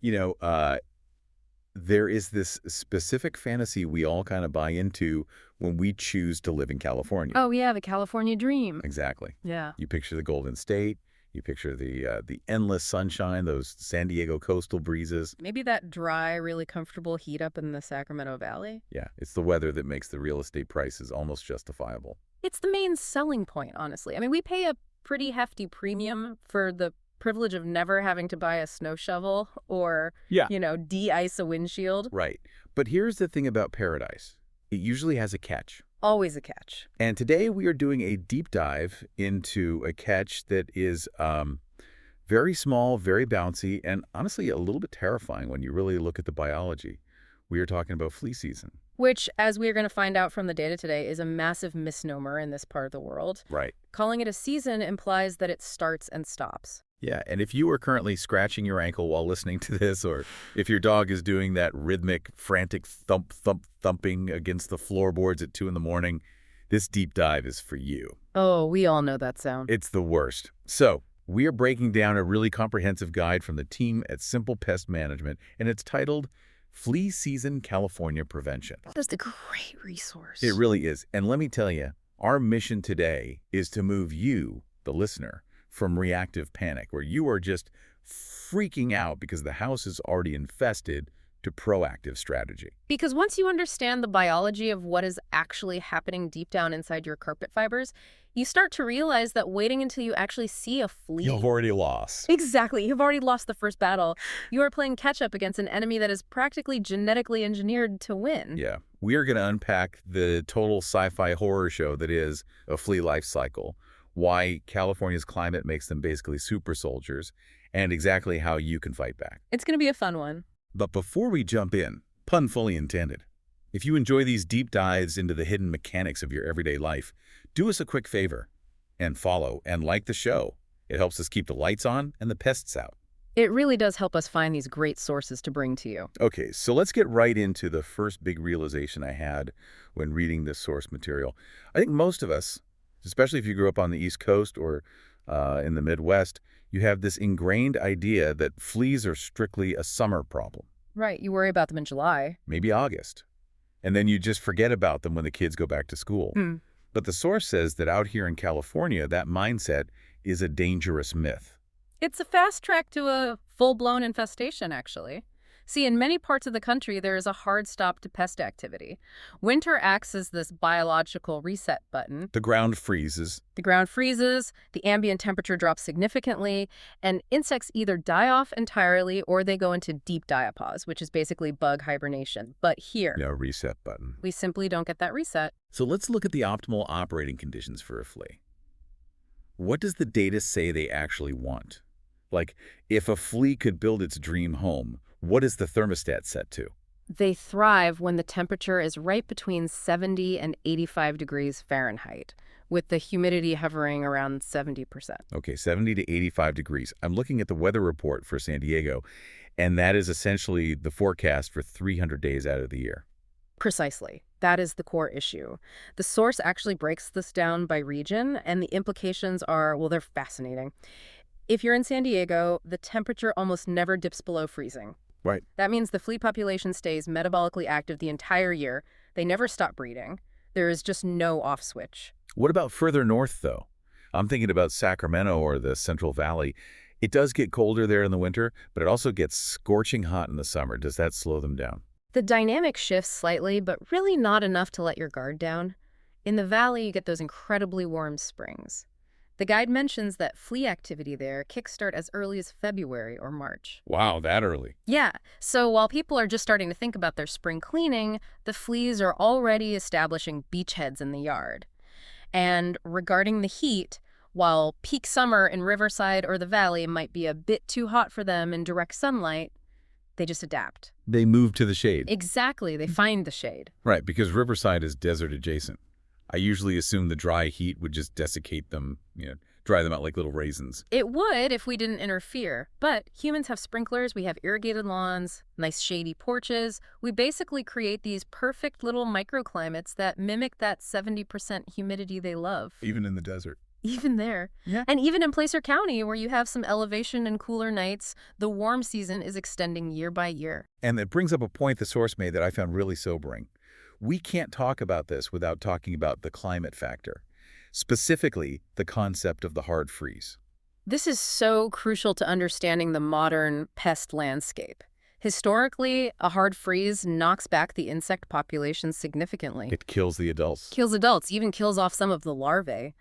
You know, there is this specific fantasy we all kind of buy into when we choose to live in California. Oh, yeah, the California dream. Exactly. Yeah. You picture the Golden State. You picture the endless sunshine, those San Diego coastal breezes. Maybe that dry, really comfortable heat up in the Sacramento Valley. Yeah, it's the weather that makes the real estate prices almost justifiable. It's the main selling point, honestly. I mean, we pay a pretty hefty premium for the privilege of never having to buy a snow shovel or, Yeah. de-ice a windshield. Right. But here's the thing about paradise. It usually has a catch. Always a catch. And today we are doing a deep dive into a catch that is very small, very bouncy, and honestly a little bit terrifying when you really look at the biology. We are talking about flea season. Which, as we are going to find out from the data today, is a massive misnomer in this part of the world. Right. Calling it a season implies that it starts and stops. Yeah, and if you are currently scratching your ankle while listening to this, or if your dog is doing that rhythmic, frantic thumping against the floorboards at 2 in the morning, this deep dive is for you. Oh, we all know that sound. It's the worst. So, we are breaking down a really comprehensive guide from the team at Simple Pest Management, and it's titled Flea Season California Prevention. That's a great resource. It really is. And let me tell you, our mission today is to move you, the listener, from reactive panic, where you are just freaking out because the house is already infested, to proactive strategy. Because once you understand the biology of what is actually happening deep down inside your carpet fibers, you start to realize that waiting until you actually see a flea... You've already lost. Exactly. You've already lost the first battle. You are playing catch-up against an enemy that is practically genetically engineered to win. Yeah. We are going to unpack the total sci-fi horror show that is a flea life cycle, why California's climate makes them basically super soldiers, and exactly how you can fight back. It's going to be a fun one. But before we jump in, pun fully intended, if you enjoy these deep dives into the hidden mechanics of your everyday life, do us a quick favor and follow and like the show. It helps us keep the lights on and the pests out. It really does help us find these great sources to bring to you. Okay, so let's get right into the first big realization I had when reading this source material. I think most of us, especially if you grew up on the East Coast or in the Midwest, you have this ingrained idea that fleas are strictly a summer problem. Right, you worry about them in July. Maybe August. And then you just forget about them when the kids go back to school. But the source says that out here in California, that mindset is a dangerous myth. It's a fast track to a full-blown infestation, actually. See, in many parts of the country, there is a hard stop to pest activity. Winter acts as this biological reset button. The ground freezes. The ground freezes, the ambient temperature drops significantly, and insects either die off entirely or they go into deep diapause, which is basically bug hibernation. But here, No reset button. we simply don't get that reset. So let's look at the optimal operating conditions for a flea. What does the data say they actually want? Like, if a flea could build its dream home, what is the thermostat set to? They thrive when the temperature is right between 70 and 85 degrees Fahrenheit, with the humidity hovering around 70%. Okay, 70 to 85 degrees. I'm looking at the weather report for San Diego, and that is essentially the forecast for 300 days out of the year. Precisely. That is the core issue. The source actually breaks this down by region, and the implications are, well, they're fascinating. If you're in San Diego, the temperature almost never dips below freezing. Right. That means the flea population stays metabolically active the entire year. They never stop breeding. There is just no off switch. What about further north, though? I'm thinking about Sacramento or the Central Valley. It does get colder there in the winter, but it also gets scorching hot in the summer. Does that slow them down? The dynamic shifts slightly, but really not enough to let your guard down. In the valley, you get those incredibly warm springs. The guide mentions that flea activity there kickstart as early as February or March. Wow, that early. Yeah, so while people are just starting to think about their spring cleaning, the fleas are already establishing beachheads in the yard. And regarding the heat, while peak summer in Riverside or the Valley might be a bit too hot for them in direct sunlight, they just adapt. They move to the shade. Exactly, they find the shade. Right, because Riverside is desert adjacent. I usually assume the dry heat would just desiccate them, dry them out like little raisins. It would if we didn't interfere, but humans have sprinklers, we have irrigated lawns, nice shady porches. We basically create these perfect little microclimates that mimic that 70% humidity they love. Even in the desert. Even there. Yeah. And even in Placer County, where you have some elevation and cooler nights, the warm season is extending year by year. And it brings up a point the source made that I found really sobering. We can't talk about this without talking about the climate factor, specifically the concept of the hard freeze. This is so crucial to understanding the modern pest landscape. Historically, a hard freeze knocks back the insect population significantly. It kills the adults. Kills adults, even kills off some of the larvae.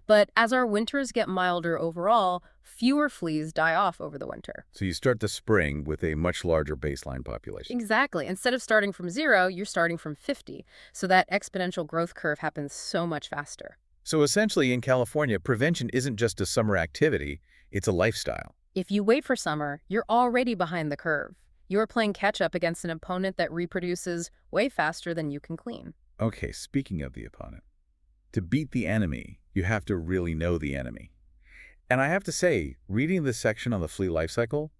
But as our winters get milder overall, fewer fleas die off over the winter. So you start the spring with a much larger baseline population. Exactly. Instead of starting from 0, you're starting from 50. So that exponential growth curve happens so much faster. So essentially in California, prevention isn't just a summer activity, it's a lifestyle. If you wait for summer, you're already behind the curve. You're playing catch-up against an opponent that reproduces way faster than you can clean. Okay, speaking of the opponent, to beat the enemy, you have to really know the enemy. And I have to say, reading this section on the flea life cycle,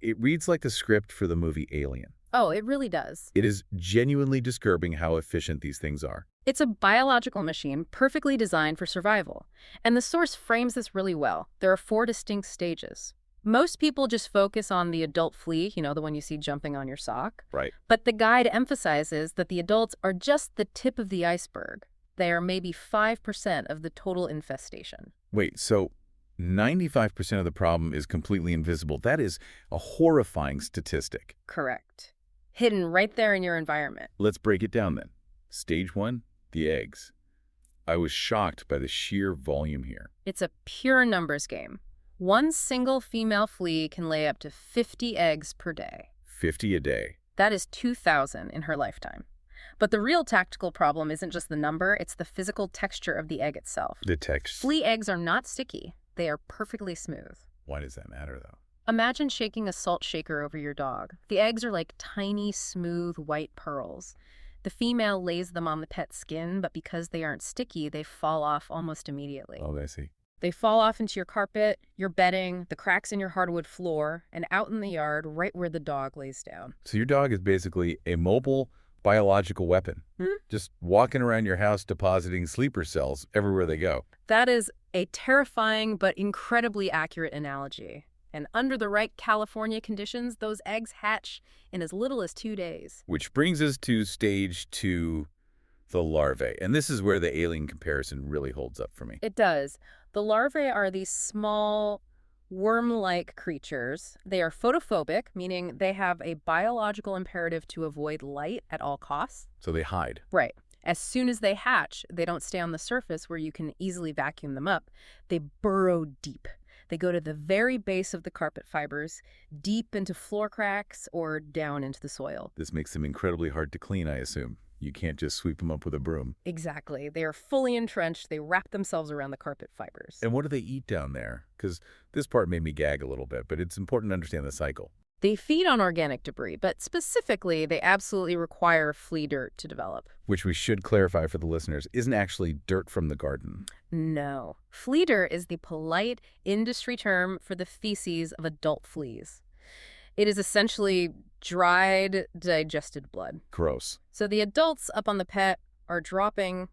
it reads like the script for the movie Alien. Oh, it really does. It is genuinely disturbing how efficient these things are. It's a biological machine perfectly designed for survival. And the source frames this really well. There are 4 distinct stages. Most people just focus on the adult flea, the one you see jumping on your sock. Right. But the guide emphasizes that the adults are just the tip of the iceberg. They are maybe 5% of the total infestation. Wait, so 95% of the problem is completely invisible. That is a horrifying statistic. Correct. Hidden right there in your environment. Let's break it down then. Stage 1, the eggs. I was shocked by the sheer volume here. It's a pure numbers game. One single female flea can lay up to 50 eggs per day. 50 a day. That is 2,000 in her lifetime. But the real tactical problem isn't just the number, it's the physical texture of the egg itself. The text. Flea eggs are not sticky. They are perfectly smooth. Why does that matter, though? Imagine shaking a salt shaker over your dog. The eggs are like tiny, smooth, white pearls. The female lays them on the pet's skin, but because they aren't sticky, they fall off almost immediately. Oh, I see. They fall off into your carpet, your bedding, the cracks in your hardwood floor, and out in the yard right where the dog lays down. So your dog is basically a mobile biological weapon, just walking around your house depositing sleeper cells everywhere they go. That is a terrifying but incredibly accurate analogy. And under the right California conditions, those eggs hatch in as little as 2 days. Which brings us to stage 2, the larvae. And this is where the alien comparison really holds up for me. It does. The larvae are these small, worm-like creatures. They are photophobic, meaning they have a biological imperative to avoid light at all costs. So they hide. Right. As soon as they hatch, they don't stay on the surface where you can easily vacuum them up. They burrow deep. They go to the very base of the carpet fibers, deep into floor cracks or down into the soil. This makes them incredibly hard to clean, I assume. You can't just sweep them up with a broom. Exactly. They are fully entrenched. They wrap themselves around the carpet fibers. And what do they eat down there? Because this part made me gag a little bit, but it's important to understand the cycle. They feed on organic debris, but specifically, they absolutely require flea dirt to develop. Which we should clarify for the listeners, isn't actually dirt from the garden. No. Flea dirt is the polite industry term for the feces of adult fleas. It is essentially dried, digested blood. Gross. So the adults up on the pet are dropping,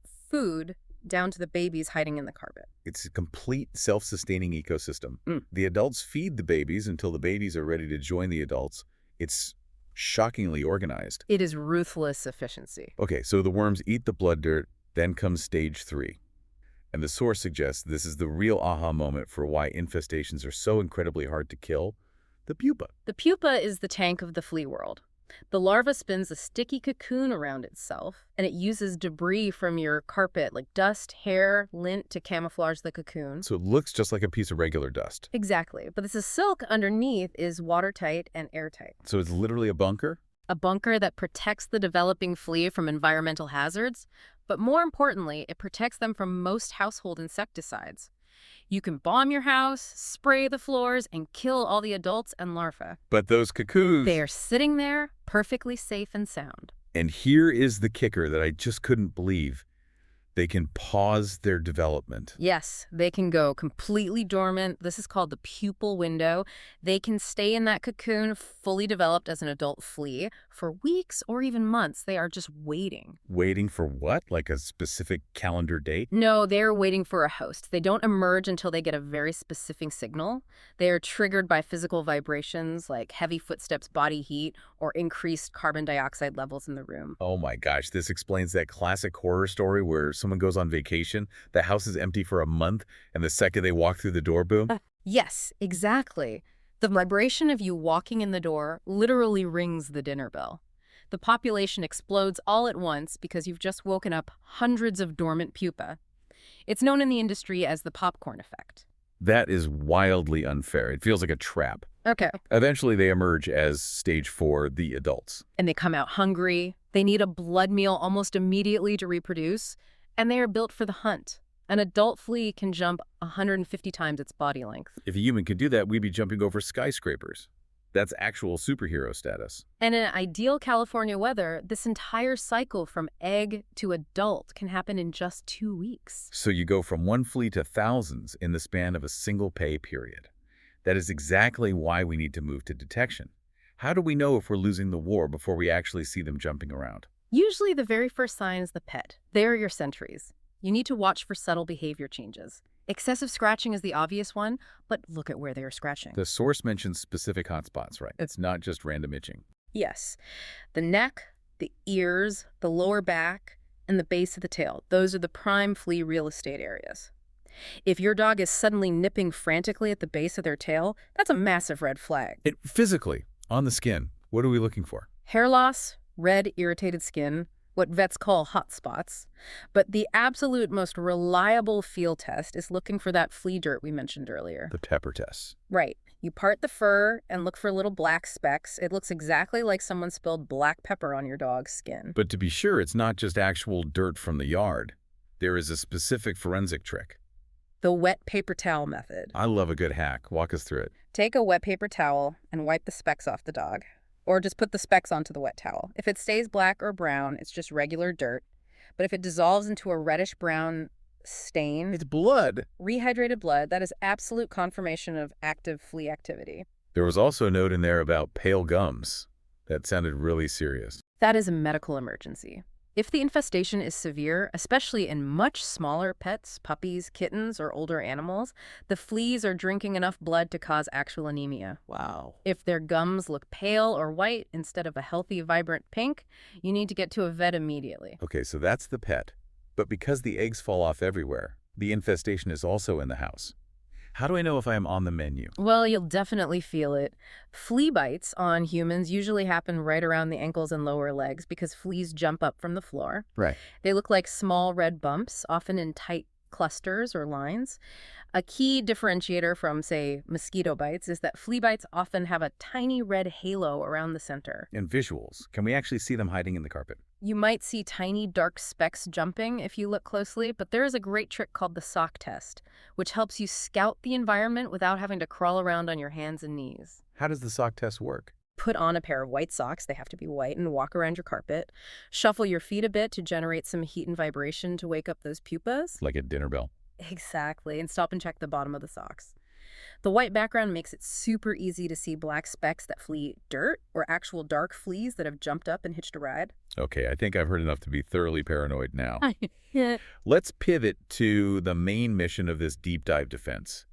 food down to the babies hiding in the carpet. It's a complete self-sustaining ecosystem. The adults feed the babies until the babies are ready to join the adults. It's shockingly organized. It is ruthless efficiency. Okay, so the worms eat the blood dirt, then comes stage 3. And the source suggests this is the real aha moment for why infestations are so incredibly hard to kill. The pupa. The pupa is the tank of the flea world. The larva spins a sticky cocoon around itself, and it uses debris from your carpet, like dust, hair, lint, to camouflage the cocoon. So it looks just like a piece of regular dust. Exactly. But this silk underneath is watertight and airtight. So it's literally a bunker? A bunker that protects the developing flea from environmental hazards, but more importantly, it protects them from most household insecticides. You can bomb your house, spray the floors, and kill all the adults and larvae. But those cocoons... They are sitting there, perfectly safe and sound. And here is the kicker that I just couldn't believe. They can pause their development. Yes, they can go completely dormant. This is called the pupal window. They can stay in that cocoon fully developed as an adult flea for weeks or even months. They are just waiting. Waiting for what? Like a specific calendar date? No, they're waiting for a host. They don't emerge until they get a very specific signal. They are triggered by physical vibrations like heavy footsteps, body heat, or increased carbon dioxide levels in the room. Oh my gosh, this explains that classic horror story where someone goes on vacation, the house is empty for a month, and the second they walk through the door, boom? Yes, exactly. The vibration of you walking in the door literally rings the dinner bell. The population explodes all at once because you've just woken up hundreds of dormant pupa. It's known in the industry as the popcorn effect. That is wildly unfair. It feels like a trap. Okay. Eventually, they emerge as stage 4, the adults. And they come out hungry. They need a blood meal almost immediately to reproduce. And they are built for the hunt. An adult flea can jump 150 times its body length. If a human could do that, we'd be jumping over skyscrapers. That's actual superhero status. And in ideal California weather, this entire cycle from egg to adult can happen in just 2 weeks. So you go from one flea to thousands in the span of a single pay period. That is exactly why we need to move to detection. How do we know if we're losing the war before we actually see them jumping around? Usually the very first sign is the pet. They are your sentries. You need to watch for subtle behavior changes. Excessive scratching is the obvious one, but look at where they are scratching. The source mentions specific hotspots, right? It's not just random itching. Yes. The neck, the ears, the lower back, and the base of the tail. Those are the prime flea real estate areas. If your dog is suddenly nipping frantically at the base of their tail, that's a massive red flag. Physically, on the skin, what are we looking for? Hair loss, red, irritated skin, what vets call hot spots. But the absolute most reliable field test is looking for that flea dirt we mentioned earlier. The pepper test. Right. You part the fur and look for little black specks. It looks exactly like someone spilled black pepper on your dog's skin. But to be sure, it's not just actual dirt from the yard. There is a specific forensic trick. The wet paper towel method. I love a good hack. Walk us through it. Take a wet paper towel and wipe the specks off the dog. Or just put the specks onto the wet towel. If it stays black or brown, it's just regular dirt. But if it dissolves into a reddish-brown stain, It's blood. rehydrated blood, that is absolute confirmation of active flea activity. There was also a note in there about pale gums. That sounded really serious. That is a medical emergency. If the infestation is severe, especially in much smaller pets, puppies, kittens, or older animals, the fleas are drinking enough blood to cause actual anemia. Wow. If their gums look pale or white instead of a healthy, vibrant pink, you need to get to a vet immediately. Okay, so that's the pet. But because the eggs fall off everywhere, the infestation is also in the house. How do I know if I am on the menu? Well, you'll definitely feel it. Flea bites on humans usually happen right around the ankles and lower legs because fleas jump up from the floor. Right. They look like small red bumps, often in tight clusters or lines. A key differentiator from, say, mosquito bites is that flea bites often have a tiny red halo around the center. And visuals. Can we actually see them hiding in the carpet? You might see tiny dark specks jumping if you look closely, but there is a great trick called the sock test, which helps you scout the environment without having to crawl around on your hands and knees. How does the sock test work? Put on a pair of white socks, they have to be white, and walk around your carpet. Shuffle your feet a bit to generate some heat and vibration to wake up those pupas. Like a dinner bell. Exactly, and stop and check the bottom of the socks. The white background makes it super easy to see black specks that flee dirt or actual dark fleas that have jumped up and hitched a ride. Okay, I think I've heard enough to be thoroughly paranoid now. Yeah. Let's pivot to the main mission of this deep dive defense.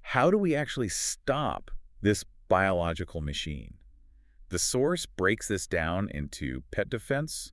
How do we actually stop this biological machine? The source breaks this down into pet defense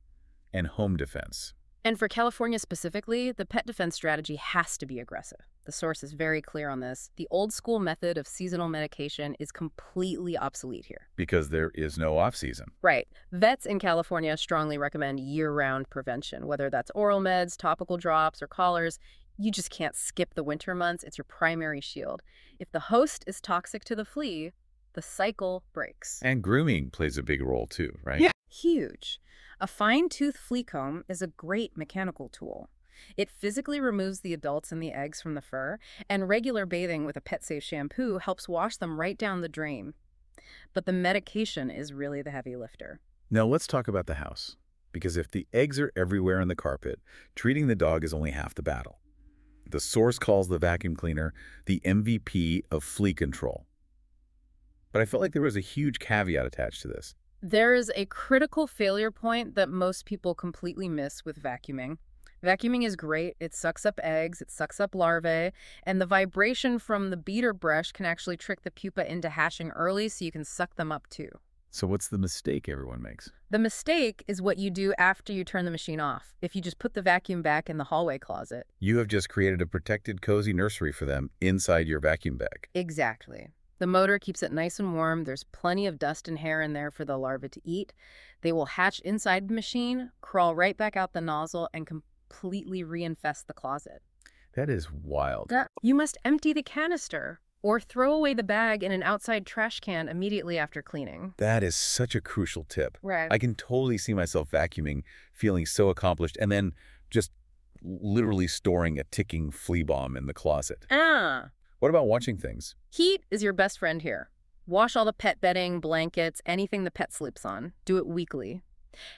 and home defense. And for California specifically, the pet defense strategy has to be aggressive. The source is very clear on this. The old school method of seasonal medication is completely obsolete here. Because there is no off-season. Right. Vets in California strongly recommend year-round prevention, whether that's oral meds, topical drops, or collars. You just can't skip the winter months. It's your primary shield. If the host is toxic to the flea, the cycle breaks. And grooming plays a big role too, right? Yeah. Huge. A fine-tooth flea comb is a great mechanical tool. It physically removes the adults and the eggs from the fur, and regular bathing with a pet-safe shampoo helps wash them right down the drain. But the medication is really the heavy lifter. Now let's talk about the house. because if the eggs are everywhere on the carpet, treating the dog is only half the battle. The source calls the vacuum cleaner the MVP of flea control. But I felt like there was a huge caveat attached to this. There is a critical failure point that most people completely miss with vacuuming. Vacuuming is great. It sucks up eggs, it sucks up larvae, and the vibration from the beater brush can actually trick the pupa into hatching early so you can suck them up too. So what's the mistake everyone makes? The mistake is what you do after you turn the machine off. If you just put the vacuum back in the hallway closet. You have just created a protected, cozy nursery for them inside your vacuum bag. Exactly. The motor keeps it nice and warm. There's plenty of dust and hair in there for the larvae to eat. They will hatch inside the machine, crawl right back out the nozzle, and completely reinfest the closet. That is wild. You must empty the canister or throw away the bag in an outside trash can immediately after cleaning. That is such a crucial tip. Right. I can totally see myself vacuuming, feeling so accomplished, and then just literally storing a ticking flea bomb in the closet. What about watching things? Heat is your best friend here. Wash all the pet bedding, blankets, anything the pet sleeps on. Do it weekly.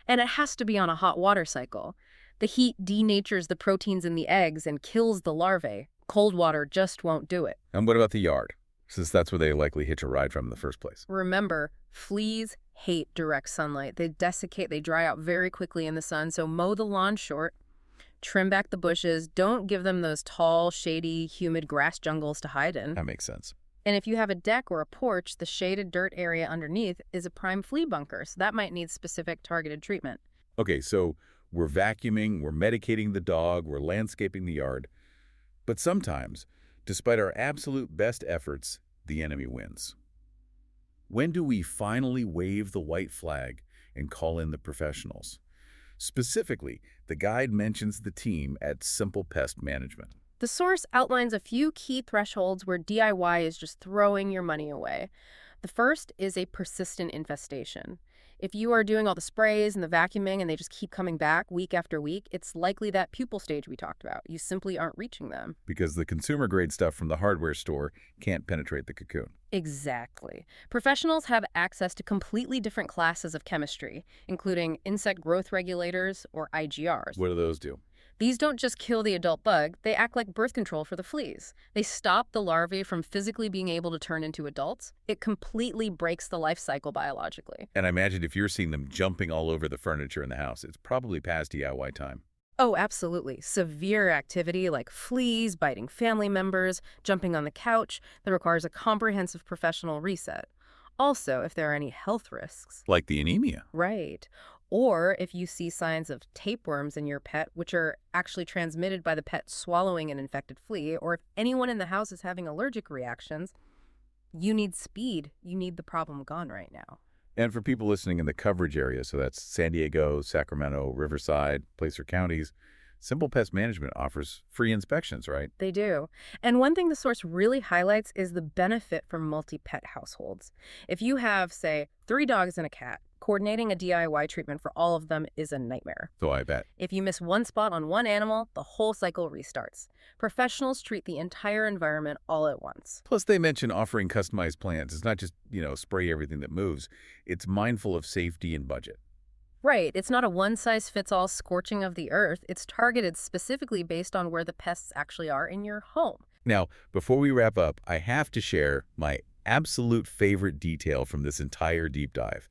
And it has to be on a hot water cycle. The heat denatures the proteins in the eggs and kills the larvae. Cold water just won't do it. And what about the yard? Since that's where they likely hitch a ride from in the first place. Remember, fleas hate direct sunlight. They desiccate, they dry out very quickly in the sun, so mow the lawn short. Trim back the bushes. Don't give them those tall, shady, humid grass jungles to hide in. That makes sense. And if you have a deck or a porch, the shaded dirt area underneath is a prime flea bunker, so that might need specific targeted treatment. Okay, so we're vacuuming, we're medicating the dog, we're landscaping the yard. But sometimes, despite our absolute best efforts, the enemy wins. When do we finally wave the white flag and call in the professionals? Specifically, the guide mentions the team at Simple Pest Management. The source outlines a few key thresholds where DIY is just throwing your money away. The first is a persistent infestation. If you are doing all the sprays and the vacuuming and they just keep coming back week after week, it's likely that pupal stage we talked about. You simply aren't reaching them. Because the consumer-grade stuff from the hardware store can't penetrate the cocoon. Exactly. Professionals have access to completely different classes of chemistry, including insect growth regulators, or IGRs. What do those do? These don't just kill the adult bug, they act like birth control for the fleas. They stop the larvae from physically being able to turn into adults. It completely breaks the life cycle biologically. And I imagine if you're seeing them jumping all over the furniture in the house, it's probably past DIY time. Oh, absolutely. Severe activity like fleas, biting family members, jumping on the couch, that requires a comprehensive professional reset. Also, if there are any health risks. Like the anemia. Right. Or if you see signs of tapeworms in your pet, which are actually transmitted by the pet swallowing an infected flea, or if anyone in the house is having allergic reactions, you need speed. You need the problem gone right now. And for people listening in the coverage area, so that's San Diego, Sacramento, Riverside, Placer counties, Simple Pest Management offers free inspections, right? They do. And one thing the source really highlights is the benefit for multi-pet households. If you have, say, 3 dogs and a cat, coordinating a DIY treatment for all of them is a nightmare. So I bet. If you miss one spot on one animal, the whole cycle restarts. Professionals treat the entire environment all at once. Plus, they mention offering customized plans. It's not just, spray everything that moves. It's mindful of safety and budget. Right. It's not a one-size-fits-all scorching of the earth. It's targeted specifically based on where the pests actually are in your home. Now, before we wrap up, I have to share my absolute favorite detail from this entire deep dive.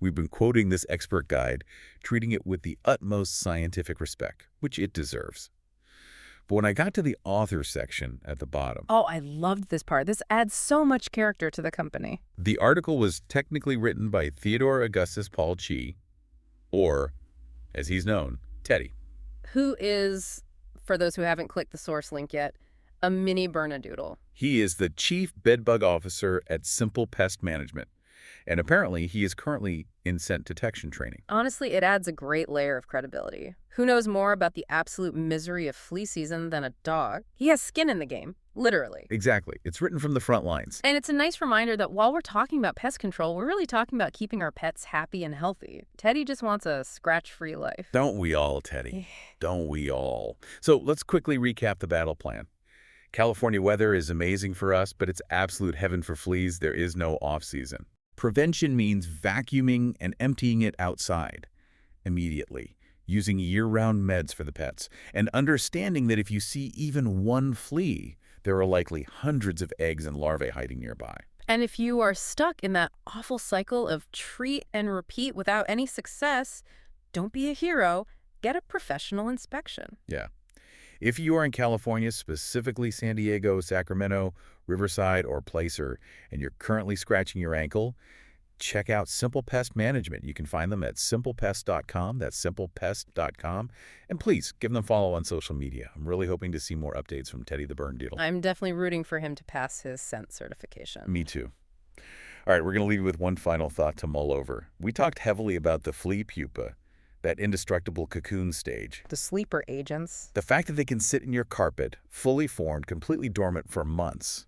We've been quoting this expert guide, treating it with the utmost scientific respect, which it deserves. But when I got to the author section at the bottom... Oh, I loved this part. This adds so much character to the company. The article was technically written by Theodore Augustus Paul Chi, or, as he's known, Teddy. Who is, for those who haven't clicked the source link yet, a mini Bernedoodle. He is the chief bedbug officer at Simple Pest Management, and apparently he is currently in scent detection training. Honestly, it adds a great layer of credibility. Who knows more about the absolute misery of flea season than a dog? He has skin in the game, literally. Exactly. It's written from the front lines. And it's a nice reminder that while we're talking about pest control, we're really talking about keeping our pets happy and healthy. Teddy just wants a scratch-free life. Don't we all, Teddy? Don't we all? So let's quickly recap the battle plan. California weather is amazing for us, but it's absolute heaven for fleas. There is no off-season. Prevention means vacuuming and emptying it outside. immediately, using year-round meds for the pets, and understanding that if you see even one flea, there are likely hundreds of eggs and larvae hiding nearby. And if you are stuck in that awful cycle of treat and repeat without any success, don't be a hero. Get a professional inspection. Yeah. If you are in California, specifically San Diego, Sacramento, Riverside, or Placer, and you're currently scratching your ankle, check out Simple Pest Management. You can find them at simplepest.com. That's simplepest.com. And please give them a follow on social media. I'm really hoping to see more updates from Teddy the Burn Beetle. I'm definitely rooting for him to pass his scent certification. Me too. All right, we're going to leave you with one final thought to mull over. We talked heavily about the flea pupa, that indestructible cocoon stage. The sleeper agents. The fact that they can sit in your carpet, fully formed, completely dormant for months,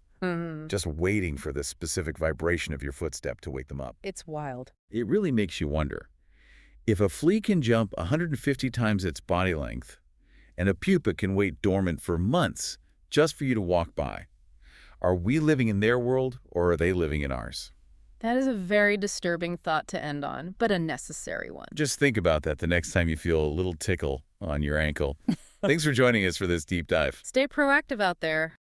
just waiting for the specific vibration of your footstep to wake them up. It's wild. It really makes you wonder. If a flea can jump 150 times its body length, and a pupa can wait dormant for months just for you to walk by, are we living in their world or are they living in ours? That is a very disturbing thought to end on, but a necessary one. Just think about that the next time you feel a little tickle on your ankle. Thanks for joining us for this deep dive. Stay proactive out there.